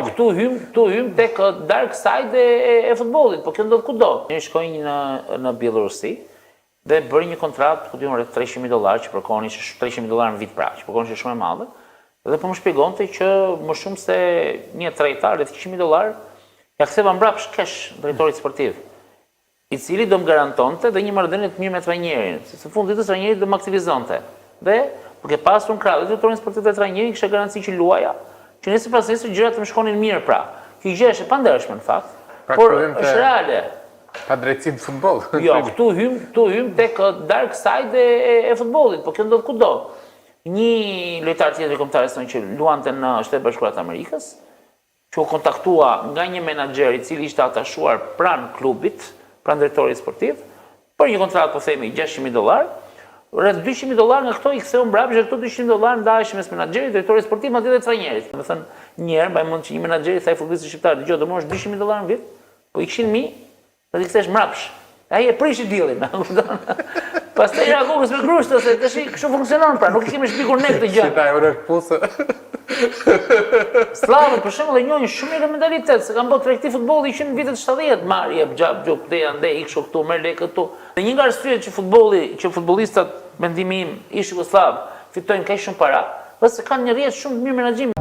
këtu hym tek dark side e futbollit, po kjo ndodh kudo. Ne shkojnë në Bielorusi dhe bëri një kontratë, ku diun rreth $300,000 që përkohën ishte $300,000 në vit pra, që përkohën ishte shumë e madhe. Dhe po më shpjegonte që më shumë se një trajtar rreth $100,000 ja ktheva mbrapsht kesh drejtorit sportiv, i cili do më garantonte dhe një marrëdhënie të mirë me trajnerin, se në fund ditës trajneri do më aktivizonte. Dhe por ke pasur në krah dhe drejtorin sportiv dhe trajnerin kisha garanci që luaja, që nesër pas nesër gjërat të më shkonin mirë pra. Kjo gjë është e pandershme në fakt, por është reale. Pa drejtësi të futboll. Jo, këtu hym tek dark side e futbollit, po kjo ndodh kudo. Një lojtar tjetër kombëtar që luante në Shtetet Bashkuara të Amerikës, që u kontaktua nga një menaxher i cili ishte atashuar pranë klubit, pranë drejtorit sportiv, për një kontratë po themi $600,000, rreth $200,000 nga këto i ktheu mbrapsht, dhe këto $200,000 ndaheshin mes menaxherit, drejtorit sportiv, madje edhe trajnerit. Do të thënë, një herë mbaj mend që një menaxher i thaj futbollistit shqiptar, dëgjoj, do marrësh $200,000 në vit, po i kishin do t'i kthesh mbrapsht. Ai e prishi dealin, kupton? Pastaj ja kokës me grushtë, se tash kështu funksionon pra, nuk i kemi shpikur ne këtë gjë. Si ta urë pusë. Slavët, për shembull, e njohin shumë mirë mentalitet, se kanë bërë tregti futbolli që në vitet 70, marrje, xhap, xhup, te ande, ikshu këtu, merr lekë këtu. Dhe një nga arsyet që futbollistat, mendimi im, ish jugosllav, fitojnë kaq shumë para, ose kanë një rrjet shumë të mirë menaxhimi.